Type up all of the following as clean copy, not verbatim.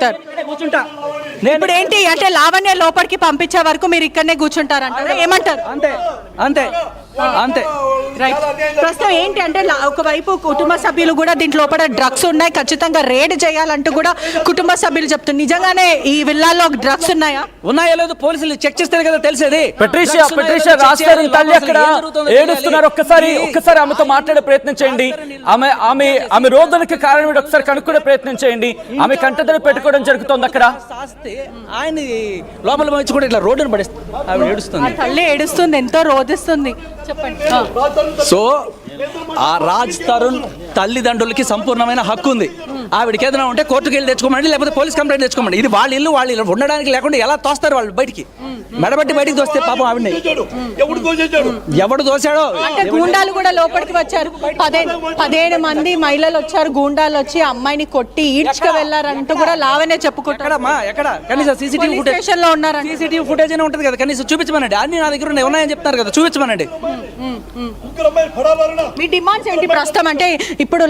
చెప్తారు. ఇప్పుడు ఏంటి అంటే లావణ్య లోపలికి పంపించే వరకు మీరు ఇక్కడనే కూర్చుంటారంటారా, ఏమంటారు? అంతే అంతే అంతే. రైట్. ప్రస్తుతం ఏంటి అంటే ఒకవైపు కుటుంబ సభ్యులు కూడా దీంట్లో లోపల డ్రగ్స్ ఉన్నాయి, ఖచ్చితంగా రేడ్ చేయాలంటూ కూడా కుటుంబ సభ్యులు చెప్తున్నారు. నిజంగానే ఈ విల్లాల్లో డ్రగ్స్ ఉన్నాయా? ఉన్నాయో లేదో పోలీసులు చెక్ చేస్తేనే కదా తెలిసేది. పెట్రిషియా తల్లి అక్కడ ఏడుస్తున్నారు. ఒక్కసారి ఆమెతో మాట్లాడే ప్రయత్నం చేయండి. ఆమె రోదనకి కారణం ఒకసారి కనుక్కునే ప్రయత్నం చేయండి. ఆమె కంటతడి పెట్టుకోవడం జరుగుతుంది అక్కడ. ఆయన లోపల మంచి కూడా ఇట్లా రోడ్డును పడేస్తుంది. ఆవిడ ఏడుస్తుంది, తల్లి ఏడుస్తుంది, ఎంతో రోధిస్తుంది. చెప్పండి. సో ఆ రాజ్ తరుణ్ తల్లిదండ్రులకి సంపూర్ణమైన హక్కు ఉంది. ఆవిడకి ఏదైనా ఉంటే కోర్టుకు వెళ్ళి తెచ్చుకోమండి, లేకపోతే పోలీస్ కంప్లైంట్ తెచ్చుకోమండి. ఇది వాళ్ళ ఇల్లు ఉండడానికి లేకుండా ఎలా తోస్తారు వాళ్ళు బయటికి? మెడబట్టి బయటికి తోస్తే పాపం ఆవిడని ఎవడు దోశాడో. అంటే గూండాలు కూడా లోపలికి వచ్చారు. 15 మంది మహిళలు వచ్చారు, గూండాలు వచ్చి అమ్మాయిని కొట్టి ఈడ్చుకు వెళ్లారంటూ కూడా లావనే చెప్పుకుంటారు. ఎక్కడ కనీసం సీసీటీవీ ఫుటేజ్ లో ఉన్నారు. సీసీటీవీ ఫుటేజ్ అయినా ఉంటుంది కదా, కనీసం చూపించమనండి. అన్ని నా దగ్గర ఉన్నాయని చెప్తున్నారు కదా, చూపించమనండి. మీ డిమాండ్స్ ఏంటి ప్రస్తుతం? అంటే ఇప్పుడు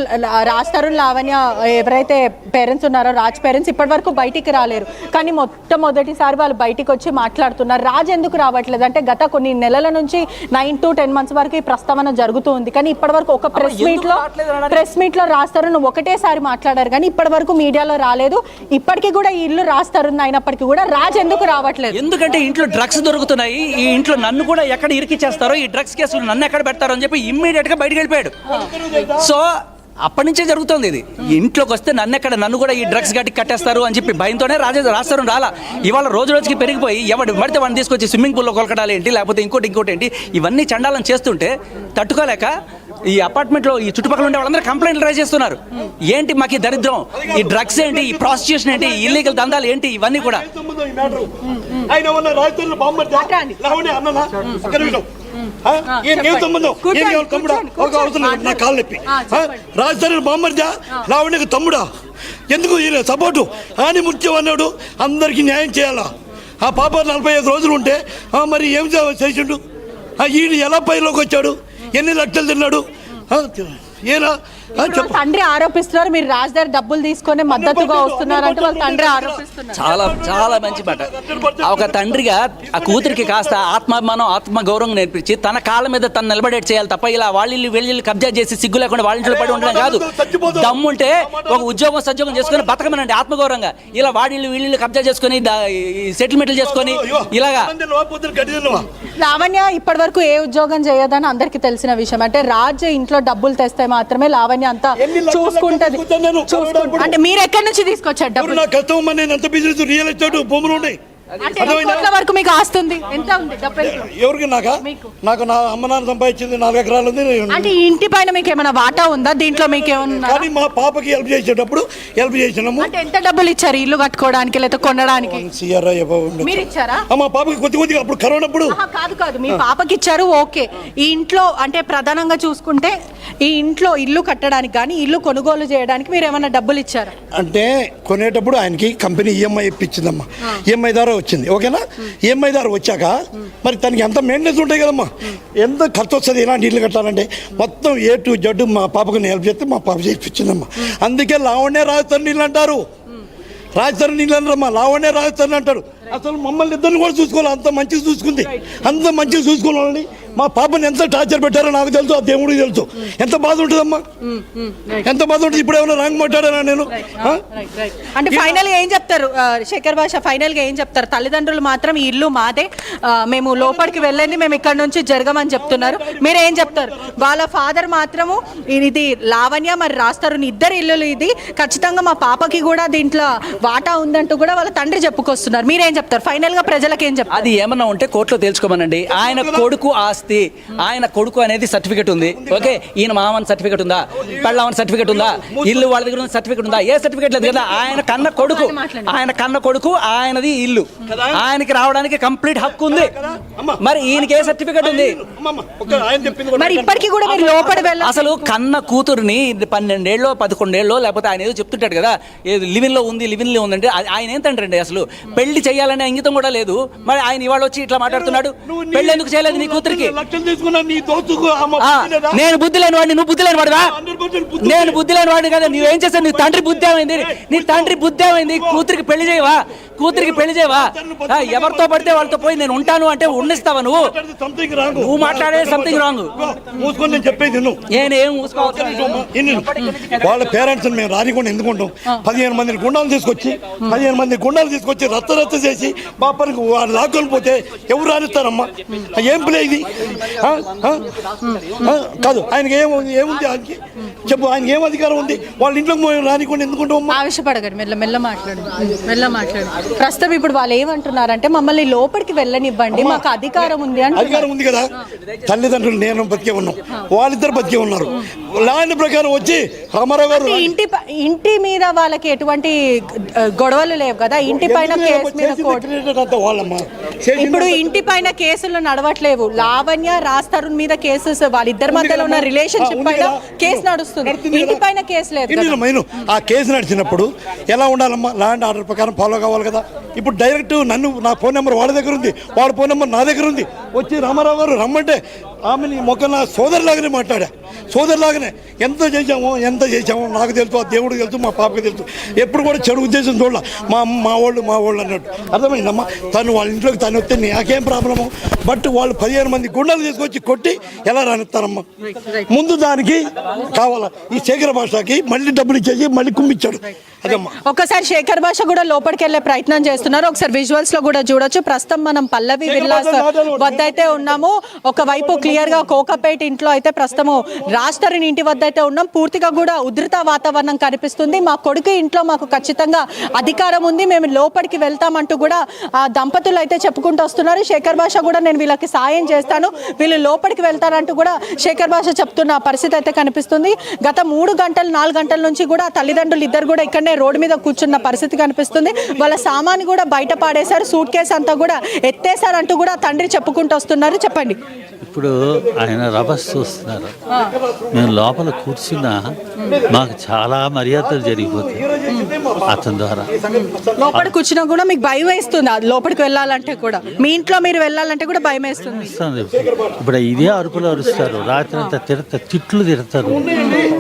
రాజ్ తరుణ్ లావణ్య ఎవరైతే పేరెంట్స్ ఉన్నారో, రాజ్ పేరెంట్స్ ఇప్పటి వరకు బయటికి రాలేరు, కానీ మొట్టమొదటిసారి వాళ్ళు బయటికి వచ్చి మాట్లాడుతున్నారు. రాజ్ ఎందుకు రావట్లేదు అంటే గత కొన్ని నెలల నుంచి 9 to 10 months వరకు ఈ ప్రస్తావన జరుగుతూ ఉంది, కానీ ఇప్పటి వరకు ఒక ప్రెస్ మీట్ లో రాజ్ తరుణ్ ఒకటేసారి మాట్లాడారు, కానీ ఇప్పటి వరకు మీడియాలో రాలేదు. ఇప్పటికీ కూడా ఈ ఇల్లు రాజ్ తరుణ్ అయినప్పటికీ కూడా రాజ్ ఎందుకు రావట్లేదు? ఎందుకంటే ఇంట్లో డ్రగ్స్ దొరుకుతున్నాయి, ఈ ఇంట్లో నన్ను కూడా ఎక్కడ ఇరికిచ్చేస్తారో, ఈ డ్రగ్స్ కేసులు నన్ను ఎక్కడ పెడతారో అని చెప్పి ఇమ్మీడియట్ గా బయటకు వెళ్ళిపోయాడు. సో అప్పటి నుంచే జరుగుతుంది ఇది. ఇంట్లోకి వస్తే నన్ను కూడా ఈ డ్రగ్స్ గట్టి కట్టేస్తారు అని చెప్పి భయంతోనే రాస్తారు రాలా. ఇవాళ రోజుకి పెరిగిపోయి ఎవడు పడితే వాడిని తీసుకొచ్చి స్విమ్మింగ్ పూల్లో కొలకడాలు ఏంటి, లేకపోతే ఇంకోటి ఏంటి, ఇవన్నీ చండాలను చేస్తుంటే తట్టుకోలేక ఈ అపార్ట్మెంట్లో ఈ చుట్టుపక్కల ఉండే వాళ్ళందరూ కంప్లైంట్లు రైజ్ చేస్తున్నారు. ఏంటి మాకు ఈ దరిద్రం, ఈ డ్రగ్స్ ఏంటి, ఈ ప్రాస్టిట్యూషన్ ఏంటి, ఇల్లీగల్ దందాలు ఏంటి, ఇవన్నీ కూడా. రాజధాని బామ్మర్దా లావణ్యకు తమ్ముడా, ఎందుకు సపోర్టు అని ముఖ్యం అన్నాడు. అందరికి న్యాయం చేయాలా? ఆ పాప 45 రోజులు ఉంటే మరి ఏం చేసిండు? ఈయన ఎలా పైలోకి వచ్చాడు? ఎన్ని లక్షలు తిన్నాడు? తండ్రి ఆరోపిస్తున్నారు మీరు రాజధాని డబ్బులు తీసుకొని మద్దతుగా వస్తున్నారు అంటే వాళ్ళ తండ్రి ఆరోపిస్తున్నారు. చాలా చాలా మంచి మాట. ఒక తండ్రిగా ఆ కూతురికి కాస్త ఆత్మాభిమానం, ఆత్మ గౌరవం నేర్పించి తన కాళ్ళ మీద తను నిలబడేట్ చేయాలి తప్ప ఇలా వాళ్ళ వెళ్ళి కబ్జా చేసి సిగ్గు లేకుండా వాళ్ళ ఇంట్లో పడి ఉండడం కాదు. దమ్ముంటే ఒక ఉద్యోగం సద్యోగం చేసుకుని బతకమనండి ఆత్మగౌరవంగా. ఇలా వీళ్ళు కబ్జా చేసుకుని సెటిల్మెంట్లు చేసుకొని ఇలాగా. లావణ్య ఇప్పటి వరకు ఏ ఉద్యోగం చేయదని అందరికి తెలిసిన విషయం. అంటే రాజ్ ఇంట్లో డబ్బులు తెస్తే మాత్రమే లావణ్య అంతా చూసుకుంటది. అంటే మీరు ఎక్కడి నుంచి తీసుకొచ్చారు డబ్బులు? రియల్ ఎస్టేట్ భూములు ఉన్నాయి. వరకు మీకు ఆస్తుంది ఎంత ఉంది? ఎవరికి? నాకు నా అమ్మ నాన్న సంపాదించింది 4 ఎకరాలు ఉంది. అంటే ఇంటి పైన మీకు ఏమైనా వాటా ఉందా దీంట్లో? మీకు ఏమన్నా? కానీ మా పాపకి హెల్ప్ చేసేటప్పుడు హెల్ప్ చేసినాము. అంటే ఎంత డబ్బులు ఇచ్చారు ఇల్లు కట్టుకోవడానికి లేదా కొనడానికి? మీరు ఇచ్చారా? మా పాపకి కొద్దిగా అప్పుడు కరోనా అప్పుడు. కాదు మీ పాపకి ఇచ్చారు, ఓకే. ఈ ఇంట్లో అంటే ప్రధానంగా చూసుకుంటే ఈ ఇంట్లో ఇల్లు కట్టడానికి కానీ ఇల్లు కొనుగోలు చేయడానికి మీరు ఏమైనా డబ్బులు ఇచ్చారా? అంటే కొనేటప్పుడు ఆయనకి కంపెనీ ఈఎంఐ ఇప్పించిందమ్మా. ఈఎంఐ ద్వారా వచ్చింది, ఓకేనా? ఈఎంఐ ద్వారా వచ్చాక మరి తనకి ఎంత మెయింటెనెన్స్ ఉంటాయి కదమ్మా, ఎంత ఖర్చు వస్తుంది ఇలాంటి ఇల్లు కట్టాలంటే. మొత్తం A to Z మా పాపకు హెల్ప్ చేస్తే మా పాప చేయించిందమ్మా. అందుకే లావణ్య రాజధాని నీళ్ళు అంటారు. రాజధాని నీళ్ళు అనరమ్మా, లావణ్య రాజధాని అంటారు. అసలు మమ్మల్ని ఇద్దరిని కూడా చూసుకోవాలి, అంత మంచిగా చూసుకుంది. అంత మంచిగా చూసుకోవాలని మా పాపని ఎంత టార్చర్ పెట్టారో నాకు తెలుసు, ఆ దేవుడికి తెలుసు. ఎంత బాధ ఉంటుందమ్మా, ఎంత బాధ ఉంటుంది. ఇప్పుడు ఏమైనా రాంగ్ మాట్లాడానా నేను? అంటే ఫైనల్ గా ఏం చెప్తారు శేఖర్ భాష? ఫైనల్ గా ఏం చెప్తారు? తల్లిదండ్రులు మాత్రం ఈ ఇల్లు మాదే, మేము లోపలికి వెళ్ళండి, మేము ఇక్కడ నుంచి జరగమని చెప్తున్నారు. మీరు ఏం చెప్తారు? వాళ్ళ ఫాదర్ మాత్రము ఇది లావణ్య మరి రాస్తారు ఇద్దరు ఇల్లులు, ఇది ఖచ్చితంగా మా పాపకి కూడా దీంట్లో వాటా ఉందంటూ కూడా వాళ్ళ తండ్రి చెప్పుకొస్తున్నారు. మీరేం చెప్తారు? ఫైనల్ గా ప్రజలకు ఏం చెప్తారు? అది ఏమన్నా ఉంటే కోర్టులో తెలుసుకోమనండి. ఆయన కొడుకు ఆస్తి, ఆయన కొడుకు అనేది సర్టిఫికెట్ ఉంది, ఓకే. ఈయన మామని సర్టిఫికెట్ ఉందా, పెళ్ళామని సర్టిఫికెట్ ఉందా, ఇల్లు వాళ్ళ దగ్గర సర్టిఫికెట్ ఉందా? ఏ సర్టిఫికెట్ లేదు కదా. ఆయన కన్న కొడుకు ఆయనది ఇల్లు, ఆయనకి రావడానికి కంప్లీట్ హక్కు ఉంది. మరి ఈయనకి ఏ సర్టిఫికెట్ ఉంది? మరి ఇప్పటికీ కూడా మీరు లోపల వెళ్ళాలి. అసలు కన్న కూతురుని 12 ఏళ్ళో 11 ఏళ్ళో లేకపోతే ఆయన ఏదో చెప్తుంటాడు కదా, లివిన్ లో ఉందంటే ఆయన ఏంటంటే అసలు పెళ్లి చేయాలి చేయాలనే ఇంగితం కూడా లేదు. మరి ఆయన ఇవాళ వచ్చి ఇట్లా మాట్లాడుతున్నాడు. పెళ్లి ఎందుకు చేయలేదు నీ కూతురికి? లక్షలు తీసుకున్నా నీ దోస్తుకు నేను బుద్ధి లేని వాడిని, నువ్వు బుద్ధి లేని వాడివా? నేను బుద్ధి లేని వాడిని కదా. నువ్వేం చేస్తావు? నీ తండ్రి బుద్ధి ఏమైంది? నీ తండ్రి బుద్ధి ఏమైంది? కూతురికి పెళ్లి చేయవా? కూతురికి పెళ్లి చేయవా? ఎవరితో పడితే వాళ్ళతో పోయి నేను ఉంటాను అంటే ఉండిస్తావా? నువ్వు మాట్లాడేది సంథింగ్ రాంగ్. మూసుకొని నేను చెప్పేది నేనేం మూసుకోవచ్చు? వాళ్ళ పేరెంట్స్ మేము రానికుండా ఎందుకుంటాం? 15 మంది గుండాలు తీసుకొచ్చి రచ్చ చేసి బాపానికి వాళ్ళు లాక్కొని పోతే ఎవరు రానిస్తారమ్మా? ఏం ప్లే ఇది? కాదు, ఆయనకి ఏముంది? ఆయనకి చెప్పు, ఆయనకి ఏం అధికారం ఉంది? వాళ్ళ ఇంట్లో రానికుండా ఎందుకుంటాం? ఆవేశపడగారు, మెల్ల మాట్లాడు. ప్రస్తుతం ఇప్పుడు వాళ్ళు ఏమంటున్నారంటే మమ్మల్ని లోపలికి వెళ్ళనివ్వండి, మాకు అధికారం ఉంది అంటే. అధికారం ఉంది కదా, తల్లిదండ్రులు నేను బతికే ఉన్నాం, వాళ్ళిద్దరు బతికే ఉన్నారు. లాంటి ప్రకారం వచ్చి రామారావు గారు ఇంటి మీద వాళ్ళకి ఎటువంటి గొడవలు లేవు కదా, ఇంటి పైన కేసు మీద ఇప్పుడు ఇంటి పైన కేసులు నడవట్లేవు. లావణ్య రాజ్ తరుణ్ మీద కేసెస్, వాళ్ళిద్దరి మధ్యలో ఉన్న రిలేషన్షిప్ పైన కేసు నడుస్తుంది, ఇంటి పైన కేసు లేదు. ఆ కేసు నడిచినప్పుడు ఎలా ఉండాలమ్మా? ల్యాండ్ ఆర్డర్ ప్రకారం ఫాలో కావాలి కదా. ఇప్పుడు డైరెక్ట్ నా ఫోన్ నెంబర్ వాళ్ళ దగ్గర ఉంది, వాళ్ళ ఫోన్ నెంబర్ నా దగ్గర ఉంది. వచ్చి రామారావు గారు రమ్మంటే ఆమెని నా సోదరులాగానే మాట్లాడా. సోదరులాగానే ఎంత చేశామో నాకు తెలుసు, ఆ దేవుడికి తెలుసు, మా పాపకి తెలుసు. ఎప్పుడు కూడా చెడు ఉద్దేశం చూడాల. మా వాళ్ళు అన్నట్టు అర్థమైందమ్మా. తను వాళ్ళ ఇంట్లోకి తను వస్తే నాకేం ప్రాబ్లము? బట్ వాళ్ళు 15 మంది గుండెలు తీసుకొచ్చి కొట్టి ఎలా రానిస్తారమ్మా? ముందు దానికి కావాలా? ఈ శేఖర భాషకి మళ్ళీ డబ్బులు ఇచ్చేసి మళ్ళీ కుమ్మిచ్చాడు. అదమ్మా. ఒకసారి శేఖర్ భాష కూడా లోపలికి వెళ్ళే ప్రయత్నం చేస్తున్నారు. ఒకసారి విజువల్స్ లో కూడా చూడొచ్చు. ప్రస్తుతం మనం పల్లవి విల్లాస్ వద్ద అయితే ఉన్నాము. ఒకవైపు క్లియర్ గా కోకపేట ఇంట్లో అయితే ప్రస్తుతము రాజ్ తరుణ్ ఇంటి వద్ద అయితే ఉన్నాం. పూర్తిగా కూడా ఉధృత వాతావరణం కనిపిస్తుంది. మా కొడుకు ఇంట్లో మాకు ఖచ్చితంగా అధికారం ఉంది, మేము లోపలికి వెళ్తామంటూ కూడా ఆ దంపతులు అయితే చెప్పుకుంటూ వస్తున్నారు. శేఖర్ భాష కూడా నేను వీళ్ళకి సాయం చేస్తాను, వీళ్ళు లోపలికి వెళ్తారంటూ కూడా శేఖర్ భాష చెప్తున్న పరిస్థితి అయితే కనిపిస్తుంది. గత 3 గంటలు 4 గంటల నుంచి కూడా తల్లిదండ్రులు ఇద్దరు కూడా ఇక్కడనే రోడ్డు మీద కూర్చున్న పరిస్థితి కనిపిస్తుంది. వాళ్ళ సామాను కూడా బయట పాడేశారు, సూట్ కేసు అంతా కూడా ఎత్తేసారంటూ కూడా తండ్రి చెప్పుకుంటూ వస్తున్నారు. చెప్పండి. ఇప్పుడు ఆయన రభస్ చూస్తున్నారు, మేము లోపల కూర్చున్నా మాకు చాలా మర్యాదలు జరిగిపోతాయి అతని ద్వారా. లోపల కూర్చున్నా కూడా మీకు భయం వేస్తుంది, లోపలికి వెళ్ళాలంటే కూడా, మీ ఇంట్లో మీరు వెళ్ళాలంటే కూడా భయం వేస్తుంది. ఇప్పుడు ఇదే అరుపులు అరుస్తారు, రాత్రి అంతా తిట్లు తిడతారు,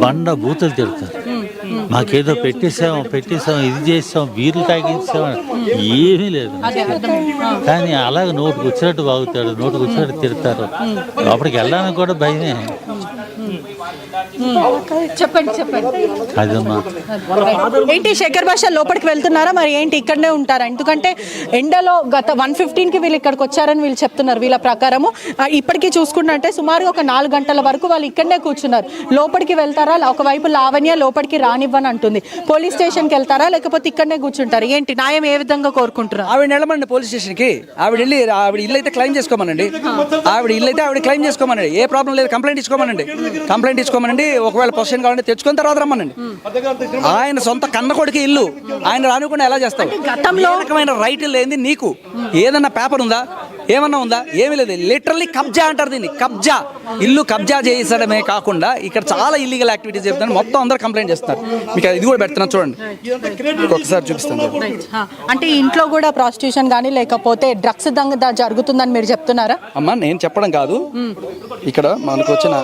బండ బూతులు తిడతారు. మాకేదో పెట్టేసాం ఇది చేసాం, బీర్లు తాగించాం, ఏమీ లేదు. కానీ అలాగే నోటుకు వచ్చినట్టు బాగుతాడు, నోటుకు వచ్చినట్టు తిడతారు. లోపలికి వెళ్ళడానికి కూడా భయమే. చెప్పండి. అదమ్మా. ఏంటి శేఖర్ భాష లోపలికి వెళ్తున్నారా మరి ఏంటి ఇక్కడనే ఉంటారా? ఎందుకంటే ఎండలో గత 1:15కి వీళ్ళు ఇక్కడికి వచ్చారని వీళ్ళు చెప్తున్నారు. వీళ్ళ ప్రకారము ఇప్పటికీ చూసుకుంటే సుమారు ఒక 4 గంటల వరకు వాళ్ళు ఇక్కడనే కూర్చున్నారు. లోపలికి వెళ్తారా? ఒకవైపు లావణ్య లోపలికి రానివ్వని అంటుంది. పోలీస్ స్టేషన్కి వెళ్తారా లేకపోతే ఇక్కడనే కూర్చుంటారు? ఏంటి న్యాయం ఏ విధంగా కోరుకుంటున్నారు? ఆవిడ వెళ్ళమండి పోలీస్ స్టేషన్కి. ఆవిడ ఇల్లు అయితే క్లెయిమ్ చేసుకోమనండి. ఆవిడ క్లెయిమ్ చేసుకోమనండి. ఏ ప్రాబ్లం లేదు. కంప్లైంట్ ఇచ్చుకోమనండి. ఒకవేళ పొజిషన్ కావాలంటే తెచ్చుకున్న తర్వాత రమ్మనండి. ఆయన సొంత కన్న కొడుకు ఇల్లు ఆయన రానివ్వకుండా ఎలా చేస్తావు? గతంలో రకమైన రైట్ లేని నీకు ఏదన్నా పేపర్ ఉందా? ఏమన్నా ఉందా? ఏమీ లేదు. లిటరల్లీ కబ్జా అంటారు దీన్ని. కబ్జా, ఇల్లు కబ్జా చేయించడమే కాకుండా ఇక్కడ చాలా ఇల్లీగల్ యాక్టివిటీస్ చెప్తాను. మొత్తం అందరూ కంప్లైంట్ చేస్తున్నారు. మీకు ఇది కూడా పెడుతున్నా చూడండి, ఒకసారి చూపిస్తాను. అంటే ఇంట్లో కూడా ప్రాస్టిట్యూషన్ కానీ లేకపోతే డ్రగ్స్ దంగ జరుగుతుందని మీరు చెప్తున్నారా? అమ్మా నేను చెప్పడం కాదు, ఇక్కడ మనకు వచ్చిన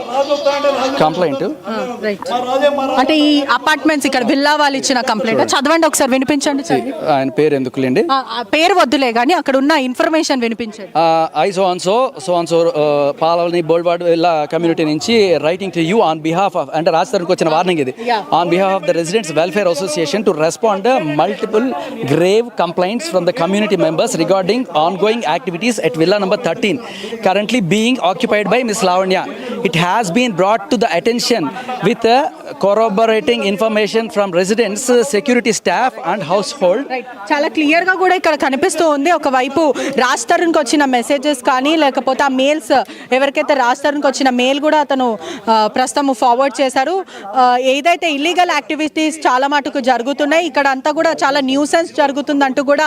కంప్లైంట్. అంటే ఈ అపార్ట్మెంట్స్ ఇక్కడ విల్లా వాళ్ళు ఇచ్చిన కంప్లైంట్ చదవండి, ఒకసారి వినిపించండి. ఆయన పేరు ఎందుకులేండి, పేరు వద్దులే కానీ అక్కడ ఉన్న ఇన్ఫర్మేషన్ వినిపించండి. ఐ సో పాలని బోల్వాడ్ విల్లా కమ్యూనిటీ నుంచి writing to you on behalf of, అంటే రాజ్ తరుణ్కి వచ్చిన వార్నింగ్ ఇది. On behalf of the residents welfare association to respond multiple grave complaints from the community members regarding ongoing activities at villa number 13 currently being occupied by Miss Lavanya. It has been brought to the attention with corroborating information from residents, security staff and household. చాలా clear గా కూడా ఇక్కడ కనిపిస్తూ ఉంది. ఒకవైపు రాజ్ తరుణ్కి వచ్చిన వచ్చిన messages కానీ లేకపోతే ఆ మెయిల్స్ ఎవరికైతే రాజ్ తరుణ్కి వచ్చిన మెయిల్ కూడా అతను ప్రస్తుతం ఫార్వర్డ్ చేశారు. ఏదైతే ఇల్లీగల్ యాక్టివిటీస్ చాలా మటుకు జరుగుతున్నాయి, ఇక్కడ అంతా కూడా చాలా న్యూసెన్స్ జరుగుతుందంటూ కూడా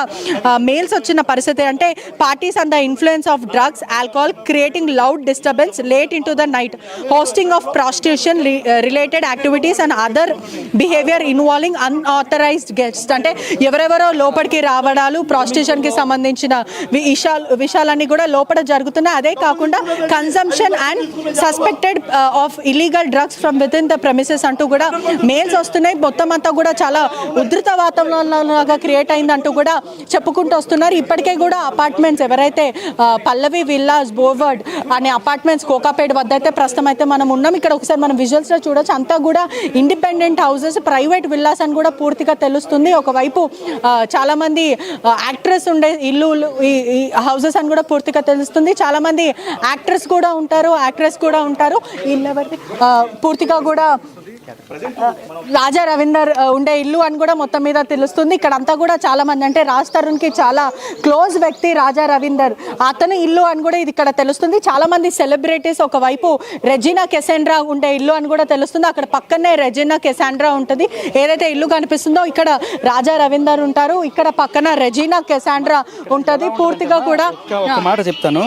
మెయిల్స్ వచ్చిన పరిస్థితి. అంటే parties and the influence of drugs, alcohol, creating loud disturbance late in to the night, hosting of prostitution related activities and other behaviour involving unauthorised guests. అంటే ఎవరెవరో లోపలికి రావడాలు, ప్రాస్టిట్యూషన్కి సంబంధించిన విషయాలన్నీ కూడా లోపల జరుగుతున్నాయి. అదే కాకుండా consumption and suspected of illegal drugs from with in the premises అంటూ కూడా మెయిల్స్ వస్తున్నాయి. మొత్తం అంతా కూడా చాలా ఉధృత వాతావరణంలాగా క్రియేట్ అయిందంటూ కూడా చెప్పుకుంటూ వస్తున్నారు. ఇప్పటికే కూడా అపార్ట్మెంట్స్ ఎవరైతే పల్లవి విల్లాస్ బోర్వర్డ్ అనే అపార్ట్మెంట్స్ కోకాపేట వద్ద అయితే ప్రస్తుతం అయితే మనం ఉన్నాం. ఇక్కడ ఒకసారి మనం విజువల్స్లో చూడొచ్చు, అంతా కూడా ఇండిపెండెంట్ హౌసెస్, ప్రైవేట్ విల్లాస్ అని కూడా పూర్తిగా తెలుస్తుంది. ఒకవైపు చాలా మంది యాక్ట్రెస్ ఉండే ఇల్లు, ఈ హౌసెస్ అని కూడా పూర్తిగా తెలుస్తుంది. చాలా మంది యాక్ట్రెస్ కూడా ఉంటారు, యాక్ట్రెస్ కూడా ఉంటారు. ఇల్లు ఎవరిది పూర్తిగా కూడా రాజా రవీందర్ ఉండే ఇల్లు అని కూడా మొత్తం మీద తెలుస్తుంది. ఇక్కడ అంతా కూడా చాలా మంది, అంటే రాజ్ తరుణ్కి చాలా క్లోజ్ వ్యక్తి రాజా రవీందర్, అతని ఇల్లు అని కూడా ఇది ఇక్కడ తెలుస్తుంది. చాలా మంది సెలబ్రిటీస్, ఒకవైపు రెజినా కెసాండ్రా ఉండే ఇల్లు అని కూడా తెలుస్తుంది. అక్కడ పక్కనే రెజినా కెసాండ్రా ఉంటుంది. ఏదైతే ఇల్లు కనిపిస్తుందో ఇక్కడ రాజా రవీందర్ ఉంటారు, ఇక్కడ పక్కన రెజినా కెసాండ్రా ఉంటుంది. పూర్తిగా కూడా ఒక మాట చెప్తాను,